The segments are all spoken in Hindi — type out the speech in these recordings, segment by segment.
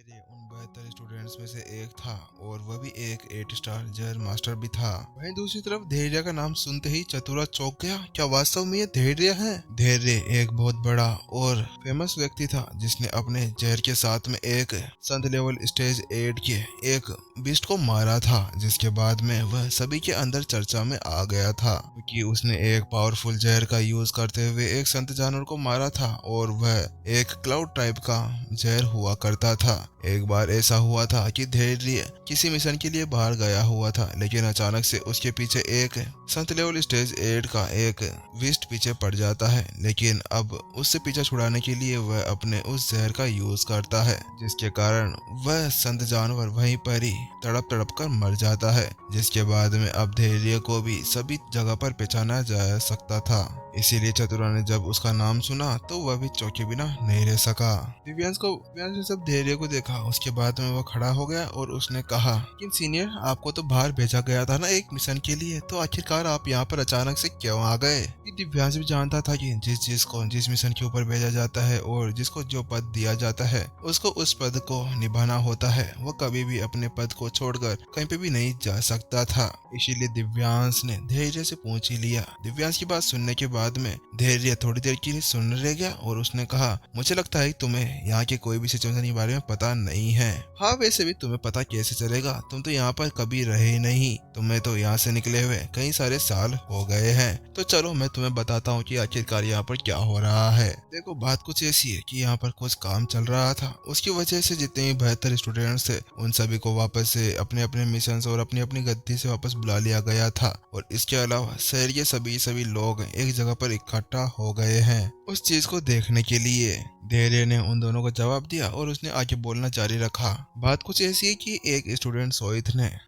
धैर्य उन 72 स्टूडेंट्स में से एक था और वह भी एक 8 स्टार जहर मास्टर भी था। वहीं दूसरी तरफ धैर्य का नाम सुनते ही चतुरा चौंक गया। क्या वास्तव में ये धैर्य है? धैर्य एक बहुत बड़ा और फेमस व्यक्ति था जिसने अपने जहर के साथ में एक संत लेवल स्टेज 8 के एक बीस्ट को मारा था, जिसके बाद में वह सभी के अंदर चर्चा में आ गया था क्योंकि उसने एक पावरफुल जहर का यूज करते हुए एक संत जानवर को मारा था और वह एक क्लाउड टाइप का जहर हुआ करता था। एक बार ऐसा हुआ था कि धैर्य किसी मिशन के लिए बाहर गया हुआ था, लेकिन अचानक से उसके पीछे एक संत लेवल स्टेज 8 का एक विस्ट पीछे पड़ जाता है। लेकिन अब उससे पीछा छुड़ाने के लिए वह अपने उस जहर का यूज करता है, जिसके कारण वह संत जानवर वहीं पर ही तड़प तड़प कर मर जाता है। जिसके बाद में अब धैर्य को भी सभी जगह पर पहचाना जा सकता था। इसीलिए चतुरा ने जब उसका नाम सुना तो वह भी चौंके बिना नहीं रह सका। दिव्यांश ने जब धैर्य को देखा उसके बाद में वह खड़ा हो गया और उसने कहा कि सीनियर, आपको तो बाहर भेजा गया था ना एक मिशन के लिए, तो आखिरकार आप यहाँ पर अचानक से क्यों आ गए? दिव्यांश भी जानता था कि जिस मिशन के ऊपर भेजा जाता है और जिसको जो पद दिया जाता है उसको उस पद को निभाना होता है। वह कभी भी अपने पद को छोड़कर कहीं पे भी नहीं जा सकता था। इसीलिए दिव्यांश ने धैर्य से पूछ ही लिया। दिव्यांश की बात सुनने के बाद में धैर्य थोड़ी देर के लिए सुनने रह गया और उसने कहा, मुझे लगता है तुम्हें यहाँ के कोई भी सिचुएशन के बारे में पता नहीं है। हाँ, वैसे भी तुम्हें पता कैसे चलेगा? तुम तो यहाँ पर कभी रहे ही नहीं। तुम्हें तो यहाँ से निकले हुए कई सारे साल हो गए हैं। तो चलो मैं तुम्हें बताता हूँ कि आखिरकार यहाँ पर क्या हो रहा है। देखो, बात कुछ ऐसी है कि यहाँ पर कुछ काम चल रहा था, उसकी वजह से जितने भी 72 स्टूडेंट्स थे उन सभी को वापस से अपने अपने मिशन और अपनी अपनी गद्दी से वापस बुला लिया गया था। और इसके अलावा शहर के सभी लोग एक जगह पर इकट्ठा हो गए हैं उस चीज को देखने के लिए। धैर्य ने उन दोनों को जवाब दिया और उसने आगे बोलना जारी रखा। बात कुछ ऐसी है कि एक स्टूडेंट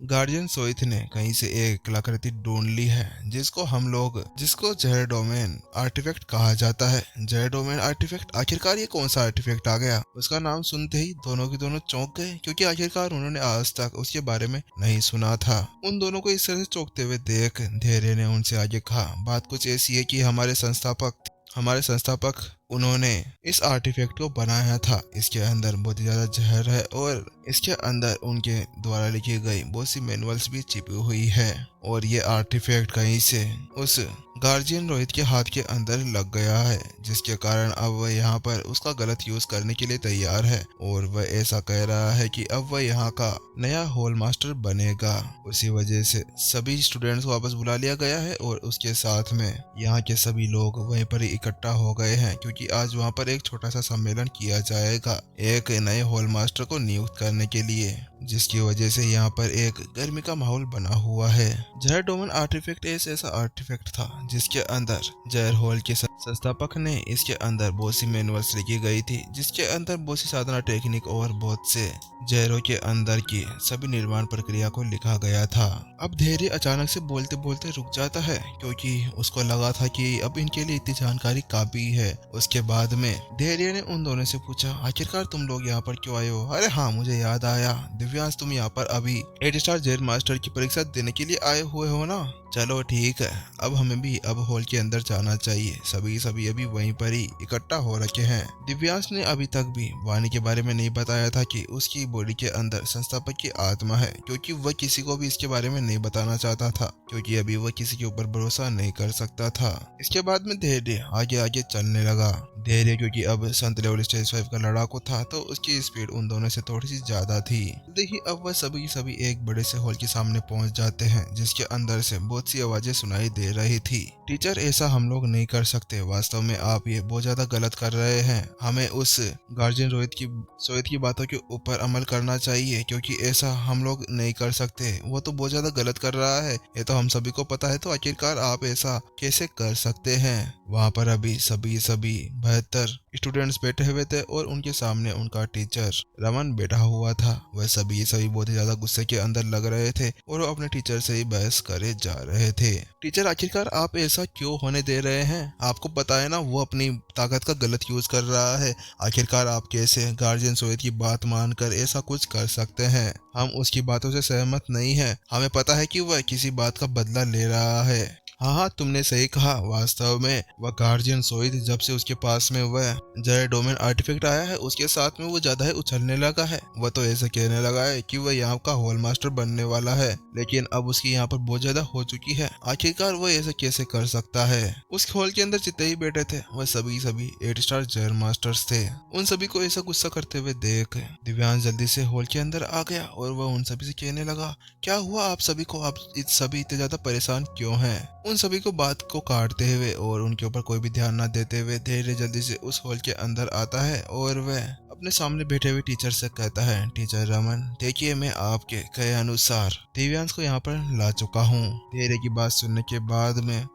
गार्जियन सोइथ ने कहीं से एक कलाकृति ढूंढ ली है जिसको जहर डोमेन आर्टिफैक्ट कहा जाता है। जहर डोमेन आर्टिफैक्ट, आखिरकार ये कौन सा आर्टिफैक्ट आ गया? उसका नाम सुनते ही दोनों के दोनों चौंक गए, क्योंकि आखिरकार उन्होंने आज तक उसके बारे में नहीं सुना था। उन दोनों को इस तरह से चौंकते हुए देख धैर्य ने उनसे आगे कहा, बात कुछ ऐसी है कि हमारे संस्थापक उन्होंने इस आर्टिफैक्ट को बनाया था। इसके अंदर बहुत ही ज्यादा जहर है और इसके अंदर उनके द्वारा लिखी गई बहुत सी मैनुअल्स भी छिपी हुई है। और ये आर्टिफैक्ट कहीं से उस गार्जियन रोहित के हाथ के अंदर लग गया है, जिसके कारण अब वह यहाँ पर उसका गलत यूज करने के लिए तैयार है। और वह ऐसा कह रहा है कि अब वह यहाँ का नया होल मास्टर बनेगा। उसी वजह से सभी स्टूडेंट्स को वापस बुला लिया गया है और उसके साथ में यहाँ के सभी लोग वहीं पर ही इकट्ठा हो गए हैं, क्योंकि आज वहाँ पर एक छोटा सा सम्मेलन किया जाएगा एक नए होल मास्टर को नियुक्त करने के लिए, जिसकी वजह से यहाँ पर एक गर्मी का माहौल बना हुआ है। जहर डोमेन आर्टिफैक्ट ऐसा आर्टिफैक्ट था जिसके अंदर जहर होल के संस्थापक ने इसके अंदर बहुत सी मैनुअल्स लिखी गई थी, जिसके अंदर बहुत सी साधना टेक्निक और बहुत से जहरों के अंदर की सभी निर्माण प्रक्रिया को लिखा गया था। अब धैर्य अचानक से बोलते बोलते रुक जाता है, क्योंकि उसको लगा था कि अब इनके लिए इतनी जानकारी काफी है। उसके बाद में धैर्य ने उन दोनों से पूछा, आखिरकार तुम लोग यहाँ पर क्यों आए हो? अरे हाँ, मुझे याद आया दिव्यांश, तुम यहाँ पर अभी 8 स्टार जेल मास्टर की परीक्षा देने के लिए आए हुए हो ना? चलो ठीक है, अब हमें भी अब हॉल के अंदर जाना चाहिए। सभी अभी वहीं पर ही इकट्ठा हो रखे हैं। दिव्यांश ने अभी तक भी वाणी के बारे में नहीं बताया था कि उसकी बॉडी के अंदर संस्थापक की आत्मा है, क्योंकि वह किसी को भी इसके बारे में नहीं बताना चाहता था, क्योंकि अभी वह किसी के ऊपर भरोसा नहीं कर सकता था। इसके बाद में धैर्य आगे आगे चलने लगा। धैर्य क्योंकि अब संत लेवल स्टेज 5 का लड़ाकू था, तो उसकी स्पीड उन दोनों से थोड़ी सी ज्यादा थी। देखिए, अब वह सभी एक बड़े से हॉल के सामने पहुंच जाते हैं, जिसके अंदर से बहुत सी आवाजें सुनाई दे रही थी। टीचर, ऐसा हम लोग नहीं कर सकते, वास्तव में आप ये बहुत ज्यादा गलत कर रहे हैं। हमें उस गार्जियन सोहित की बातों के ऊपर अमल करना चाहिए, क्योंकि ऐसा हम लोग नहीं कर सकते। वो तो बहुत ज्यादा गलत कर रहा है, ये तो हम सभी को पता है, तो आखिरकार आप ऐसा कैसे कर सकते हैं? वहाँ पर अभी सभी 72 स्टूडेंट्स बैठे हुए थे और उनके सामने उनका टीचर रमन बैठा हुआ था। वह सभी बहुत ही ज्यादा गुस्से के अंदर लग रहे थे और वो अपने टीचर से ही बहस करे जा रहे थे। टीचर, आखिरकार आप ऐसा क्यों होने दे रहे हैं? आपको पता है ना वो अपनी ताकत का गलत यूज कर रहा है। आखिरकार आप कैसे गार्जियन सोहित की बात मानकर ऐसा कुछ कर सकते हैं? हम उसकी बातों से सहमत नहीं हैं। हमें पता है कि वह किसी बात का बदला ले रहा है। हाँ हाँ, तुमने सही कहा। वास्तव में वह गार्जियन सोई थी। जब से उसके पास में वह जय डोमेन आर्टिफैक्ट आया है, उसके साथ में वो ज्यादा ही उछलने लगा है। वह तो ऐसा कहने लगा है कि वह यहाँ का होल मास्टर बनने वाला है, लेकिन अब उसकी यहाँ पर बहुत ज्यादा हो चुकी है। आखिरकार वह ऐसा कैसे कर सकता है? उस हॉल के अंदर जितने ही बैठे थे वह सभी 8 स्टार जय मास्टर्स थे। उन सभी को ऐसा गुस्सा करते हुए देख दिव्यांश जल्दी से हॉल के अंदर आ गया और वह उन सभी से कहने लगा, क्या हुआ आप सभी को? आप सभी इतने ज्यादा परेशान क्यों हैं? उन सभी को बात को काटते हुए और उनके ऊपर कोई भी ध्यान न देते हुए धीरे जल्दी से उस हॉल के अंदर आता है और वह अपने सामने बैठे हुए टीचर से कहता है, टीचर रमन, देखिए मैं आपके कहे अनुसार दिव्यांश को यहाँ पर ला चुका हूँ। धीरे की बात सुनने के बाद में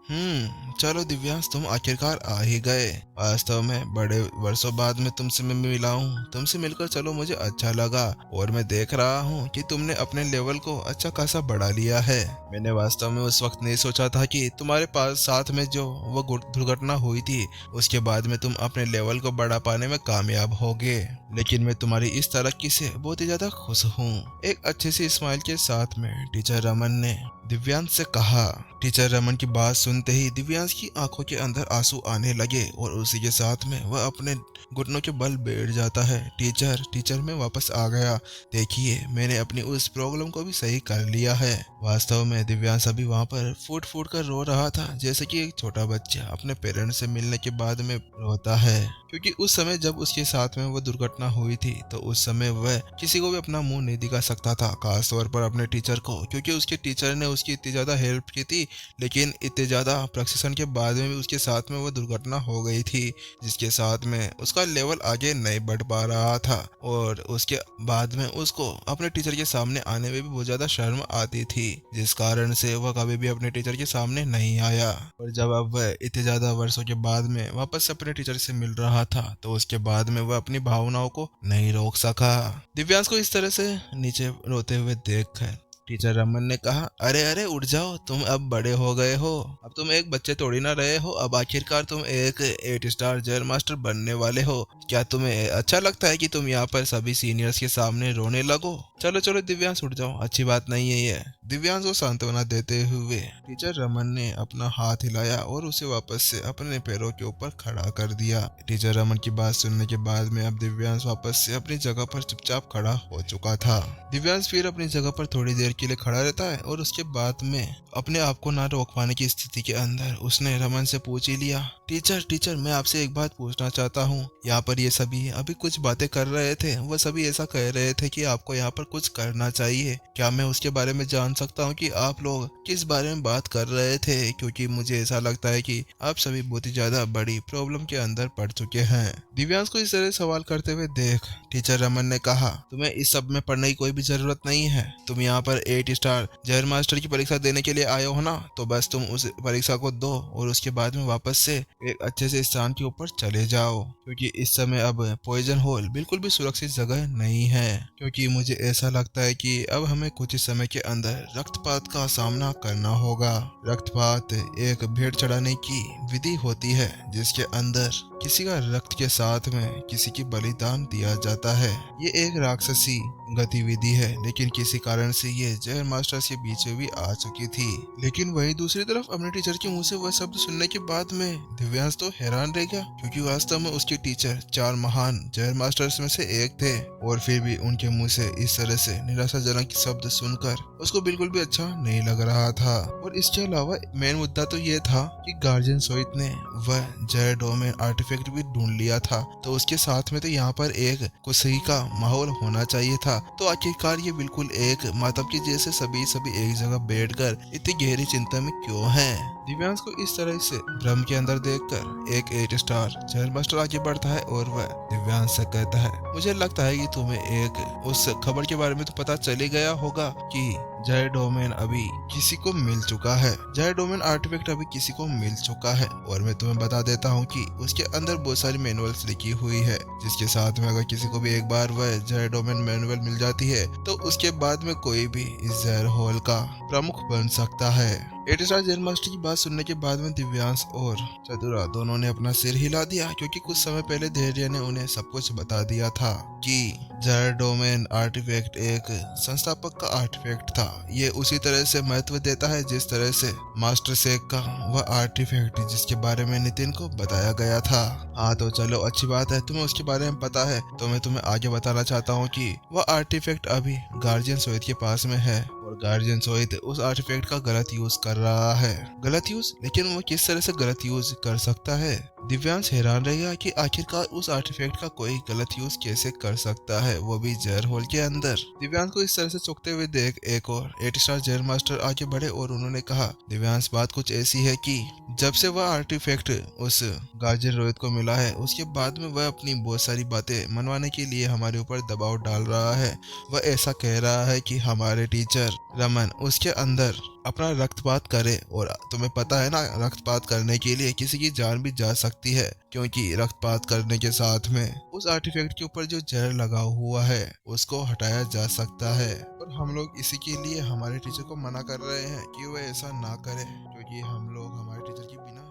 चलो दिव्यांश, तुम आखिरकार आ ही गए। वास्तव में बड़े वर्षों बाद में तुमसे मैं मिला हूँ। तुमसे मिलकर चलो मुझे अच्छा लगा और मैं देख रहा हूँ कि तुमने अपने लेवल को अच्छा खासा बढ़ा लिया है। मैंने वास्तव में उस वक्त नहीं सोचा था कि तुम्हारे पास साथ में जो वो दुर्घटना हुई थी उसके बाद में तुम अपने लेवल को बढ़ा पाने में कामयाब होगे, लेकिन मैं तुम्हारी इस तरक्की से बहुत ही ज्यादा खुश हूँ। एक अच्छे से स्माइल के साथ में टीचर रमन ने दिव्यांश से कहा। टीचर रमन की बात सुनते ही दिव्यांश की आंखों के अंदर आंसू आने लगे और उसी के साथ में वह अपने घुटनों के बल बैठ जाता है। टीचर मैं वापस आ गया। देखिए मैंने अपनी उस प्रॉब्लम को भी सही कर लिया है। वास्तव में दिव्यांश अभी वहाँ पर फूट फूट कर रो रहा था, जैसे कि एक छोटा बच्चा अपने पेरेंट्स से मिलने के बाद में रोता है, क्योंकि उस समय जब उसके साथ में वो दुर्घटना हुई थी तो उस समय वह किसी को भी अपना मुंह नहीं दिखा सकता था, खासतौर पर अपने टीचर को, क्योंकि उसके टीचर ने उसकी इतनी ज्यादा हेल्प की थी। लेकिन इतने ज्यादा प्रशिक्षण के बाद में भी उसके साथ में वो दुर्घटना हो गई थी, जिसके साथ में उसका लेवल आगे नहीं बढ़ पा रहा था और उसके बाद में उसको अपने टीचर के सामने आने में भी बहुत ज्यादा शर्म आती थी, जिस कारण से वह कभी भी अपने टीचर के सामने नहीं आया। और जब अब वह इतने ज्यादा वर्षों के बाद में वापस अपने टीचर से मिल रहा था तो उसके बाद में वह अपनी भावनाओं को नहीं रोक सका। दिव्यांश को इस तरह से नीचे रोते हुए देख टीचर रमन ने कहा, अरे अरे उठ जाओ, तुम अब बड़े हो गए हो। अब तुम एक बच्चे थोड़ी ना रहे हो, अब आखिरकार तुम एक 8 स्टार जेल मास्टर बनने वाले हो। क्या तुम्हें अच्छा लगता है कि तुम यहाँ पर सभी सीनियर्स के सामने रोने लगो? चलो चलो दिव्यांश उठ जाओ, अच्छी बात नहीं है ये। दिव्यांश को सांत्वना देते हुए टीचर रमन ने अपना हाथ हिलाया और उसे वापस से अपने पैरों के ऊपर खड़ा कर दिया। टीचर रमन की बात सुनने के बाद में अब दिव्यांश वापस से अपनी जगह पर चुपचाप खड़ा हो चुका था। दिव्यांश फिर अपनी जगह पर थोड़ी देर के लिए खड़ा रहता है और उसके बाद में अपने आप को ना रोक पाने की स्थिति के अंदर उसने रमन से पूछ ही लिया, टीचर मैं आपसे एक बात पूछना चाहता हूँ। यहाँ पर ये सभी अभी कुछ बातें कर रहे थे, वह सभी ऐसा कह रहे थे कि आपको यहाँ पर कुछ करना चाहिए। क्या मैं उसके बारे में जान सकता हूँ कि आप लोग किस बारे में बात कर रहे थे? क्योंकि मुझे ऐसा लगता है कि आप सभी बहुत ही ज्यादा बड़ी प्रॉब्लम के अंदर पड़ चुके हैं। दिव्यांश को इस तरह सवाल करते हुए देख टीचर रमन ने कहा, तुम्हें इस सब में पढ़ने की कोई भी जरूरत नहीं है। तुम यहाँ पर 8 स्टार जहर मास्टर की परीक्षा देने के लिए आए हो ना, तो बस तुम उस परीक्षा को दो और उसके बाद में वापस से एक अच्छे से स्थान के ऊपर चले जाओ, क्योंकि इस समय अब पॉइजन होल बिल्कुल भी सुरक्षित जगह नहीं है। क्योंकि मुझे ऐसा लगता है कि अब हमें कुछ ही समय के अंदर रक्तपात का सामना करना होगा। रक्तपात एक भेंट चढ़ाने की विधि होती है जिसके अंदर किसी का रक्त के साथ में किसी की बलिदान दिया जाता है। ये एक राक्षसी गतिविधि है, लेकिन किसी कारण से ये जहर मास्टर्स के बीच में भी आ चुकी थी। लेकिन वही दूसरी तरफ अपने टीचर के मुंह से वह शब्द सुनने के बाद में दिव्यांश तो हैरान रह गया, क्योंकि वास्तव में उसके टीचर 4 महान जहर मास्टर्स में से एक थे और फिर भी उनके मुंह से इस तरह से निराशाजनक शब्द सुनकर उसको बिल्कुल भी अच्छा नहीं लग रहा था। और इसके अलावा मेन मुद्दा तो ये था कि गार्जियन सोइट ने वह जहर डोमेन आर्टिफैक्ट भी ढूंढ लिया था, तो उसके साथ में तो यहाँ पर एक खुशी का माहौल होना चाहिए था। तो आखिरकार ये बिल्कुल एक मातम के जैसे सभी एक जगह बैठकर इतनी गहरी चिंता में क्यों हैं? दिव्यांश को इस तरह से भ्रम के अंदर देखकर एक 8 स्टार जहर मास्टर आगे बढ़ता है और वह दिव्यांश से कहता है, मुझे लगता है कि तुम्हें एक उस खबर के बारे में तो पता चले गया होगा कि जहर डोमेन अभी किसी को मिल चुका है। जहर डोमेन आर्टिफैक्ट अभी किसी को मिल चुका है और मैं तुम्हें बता देता हूँ कि उसके अंदर बहुत सारी मैनुअल्स लिखी हुई है, जिसके साथ में अगर किसी को भी एक बार वह जहर डोमेन मैनुअल मिल जाती है तो उसके बाद में कोई भी इस जहर होल का प्रमुख बन सकता है। 8 स्टार जहर मास्टर की बात सुनने के बाद में दिव्यांश और चतुरा दोनों ने अपना सिर हिला दिया, क्योंकि कुछ समय पहले धैर्य ने उन्हें सब कुछ बता दिया था कि जहर डोमेन आर्टिफैक्ट एक संस्थापक का आर्टिफैक्ट था ये उसी तरह से महत्व देता है जिस तरह से मास्टर सेक का वह आर्टिफैक्ट जिसके बारे में नितिन को बताया गया था। हाँ तो चलो अच्छी बात है, तुम्हें उसके बारे में पता है, तो मैं तुम्हें आगे बताना चाहता हूँ कि वह आर्टिफैक्ट अभी गार्जियन सोहित के पास में है और गार्जियन सोहित उस आर्टिफैक्ट का गलत यूज कर रहा है। गलत यूज? लेकिन वो किस तरह से गलत यूज कर सकता है? दिव्यांश हैरान रह गया कि आखिरकार उस आर्टिफैक्ट का कोई गलत यूज कैसे कर सकता है, वो भी जहर होल के अंदर। दिव्यांश को इस तरह से चौंकते हुए देख एक और 8 स्टार जहर मास्टर आगे बढ़े और उन्होंने कहा, दिव्यांश बात कुछ ऐसी है कि जब से वह आर्टिफैक्ट उस गार्जियन रोहित को मिला है उसके बाद में वह अपनी बहुत सारी बातें मनवाने के लिए हमारे ऊपर दबाव डाल रहा है। वह ऐसा कह रहा है कि हमारे टीचर रमन उसके अंदर अपना रक्तपात करे, और तुम्हें पता है ना रक्तपात करने के लिए किसी की जान भी जा सकती है, क्योंकि रक्तपात करने के साथ में उस आर्टिफैक्ट के ऊपर जो जहर लगा हुआ है उसको हटाया जा सकता है। और हम लोग इसी के लिए हमारे टीचर को मना कर रहे हैं कि वह ऐसा ना करे, क्योंकि हम लोग हमारे टीचर की बिना